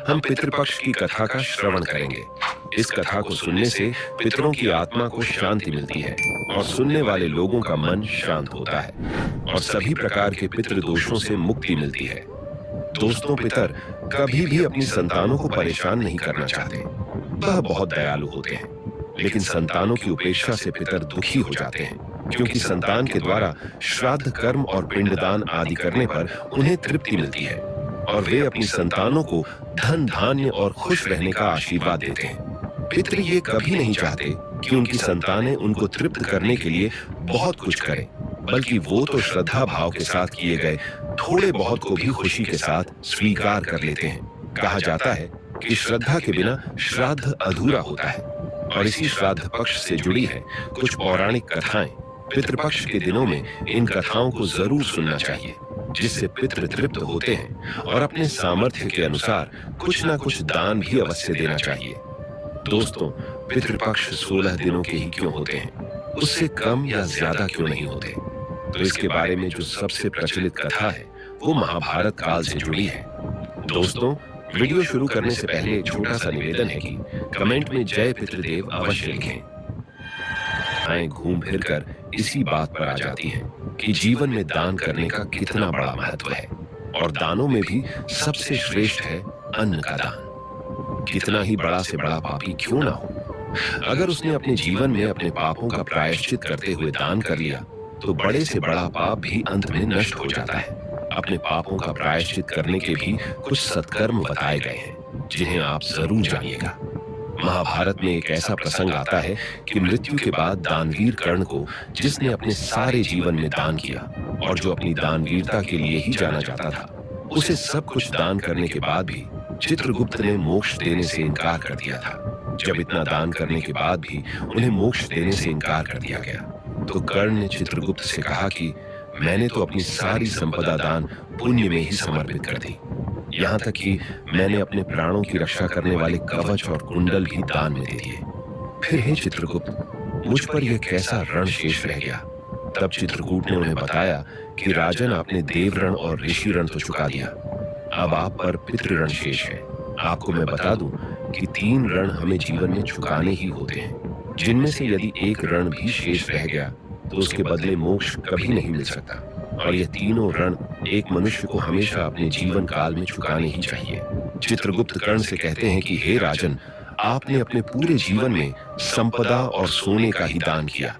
हम पितृपक्ष की कथा का श्रवण करेंगे। इस कथा को सुनने से पितरों की आत्मा को शांति मिलती है और सुनने वाले लोगों का मन शांत होता है और सभी प्रकार के पितृ दोषों से मुक्ति मिलती है। दोस्तों, पितर कभी भी अपनी संतानों को परेशान नहीं करना चाहते। वह बहुत दयालु होते हैं, लेकिन संतानों की उपेक्षा से पितर दुखी हो जाते हैं, क्योंकि संतान के द्वारा श्राद्ध कर्म और पिंडदान आदि करने पर उन्हें तृप्ति मिलती है और वे अपनी संतानों को धन धान्य और खुश रहने का आशीर्वाद देते हैं। पितर ये कभी नहीं चाहते कि उनकी संतानें उनको तृप्त करने के लिए बहुत कुछ करें, बल्कि वो तो श्रद्धा भाव के साथ किए गए थोड़े बहुत को भी खुशी के साथ स्वीकार कर लेते हैं। कहा जाता है कि श्रद्धा के बिना श्राद्ध अधूरा होता है और इसी श्राद्ध पक्ष से जुड़ी है कुछ पौराणिक कथाएं। पितृपक्ष के दिनों में इन कथाओं को जरूर सुनना चाहिए, जिससे पितृ तृप्त होते हैं और अपने सामर्थ्य के अनुसार कुछ ना कुछ दान भी अवश्य देना चाहिए। दोस्तों, पितृपक्ष 16 दिनों के ही क्यों होते हैं, उससे कम या ज्यादा क्यों नहीं होते? तो इसके बारे में जो सबसे प्रचलित कथा है वो महाभारत काल से जुड़ी है। दोस्तों, वीडियो शुरू करने से पहले एक छोटा सा निवेदन है कि कमेंट में जय पितृदेव अवश्य लिखें। घूम फिर कर इसी बात पर आ जाती हैं कि जीवन में दान करने का कितना बड़ा महत्व है और दानों में भी सबसे श्रेष्ठ है अन्न का दान। कितना ही बड़ा से बड़ा पापी क्यों ना हो, अगर उसने अपने जीवन में अपने पापों का प्रायश्चित करते हुए दान कर लिया तो बड़े से बड़ा पाप भी अंत में नष्ट हो जाता है। अपने पापों का प्रायश्चित करने के भी कुछ सत्कर्म बताए गए हैं, जिन्हें आप जरूर जानिएगा। महाभारत में एक ऐसा प्रसंग आता है कि मृत्यु के बाद दानवीर कर्ण को, जिसने अपने सारे जीवन में दान किया और जो अपनी दानवीरता के लिए ही जाना जाता था, उसे सब कुछ दान करने के बाद भी चित्रगुप्त ने मोक्ष देने से इनकार कर दिया था। जब इतना दान करने के बाद भी उन्हें मोक्ष देने से इनकार कर दिया गया तो कर्ण ने चित्रगुप्त से कहा कि मैंने तो अपनी सारी संपदा दान पुण्य में ही समर्पित कर दी, यहाँ तक कि मैंने अपने प्राणों की रक्षा करने वाले कवच और कुंडल भी दान में दे दिए। फिर हे चित्रगुप्त, मुझ पर यह कैसा ऋण शेष रह गया? तब चित्रकूट ने उन्हें बताया कि राजन, आपने देव ऋण और ऋषि ऋण तो चुका दिया, अब आप पर पितृ ऋण शेष है। आपको मैं बता दूं कि 3 ऋण हमें जीवन में चुकाने ही होते हैं, जिनमें से यदि एक ऋण भी शेष रह गया तो उसके बदले मोक्ष कभी नहीं मिल सकता और ये तीनों ऋण एक मनुष्य को हमेशा अपने जीवन काल में चुकाने ही चाहिए। चित्रगुप्त कर्ण से कहते हैं कि हे राजन, आपने अपने पूरे जीवन में संपदा और सोने का ही दान किया,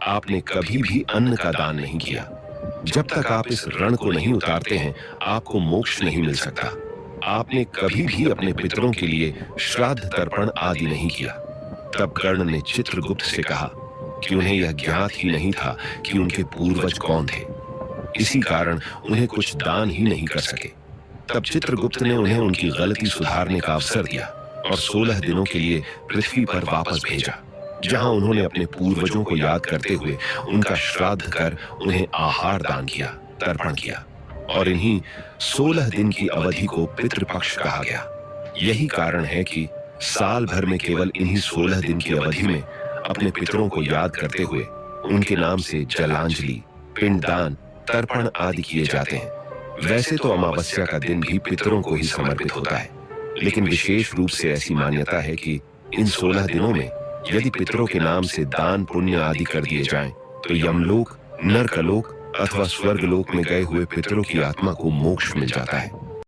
आपने कभी भी अन्न का दान नहीं किया। जब तक आप इस ऋण को नहीं उतारते हैं, आपको मोक्ष नहीं मिल सकता। आपने कभी भी अपने पितरों के लिए श्राद्ध तर्पण आदि नहीं किया। तब कर्ण ने चित्रगुप्त से कहा कि उन्हें यह ज्ञात ही नहीं था कि उनके पूर्वज कौन थे, इसी कारण उन्हें कुछ दान ही नहीं कर सके। तब चित्रगुप्त ने उन्हें उनकी गलती सुधारने का अवसर दिया और 16 दिनों के लिए पृथ्वी पर वापस भेजा, जहां उन्होंने अपने पूर्वजों को याद करते हुए उनका श्राद्ध कर उन्हें आहार दान किया, तर्पण किया और इन्हीं 16 दिन की अवधि को पितृपक्ष कहा गया। यही कारण है कि साल भर में केवल इन्हीं 16 दिन की अवधि में अपने पितरों को याद करते हुए उनके नाम से जलांजलि, पिंडदान, तर्पण आदि किए जाते हैं। वैसे तो अमावस्या का दिन भी पितरों को ही समर्पित होता है, लेकिन विशेष रूप से ऐसी मान्यता है कि इन 16 दिनों में यदि पितरों के नाम से दान पुण्य आदि कर दिए जाएं, तो यमलोक, नरकलोक अथवा स्वर्गलोक में गए हुए पितरों की आत्मा को मोक्ष मिल जाता है।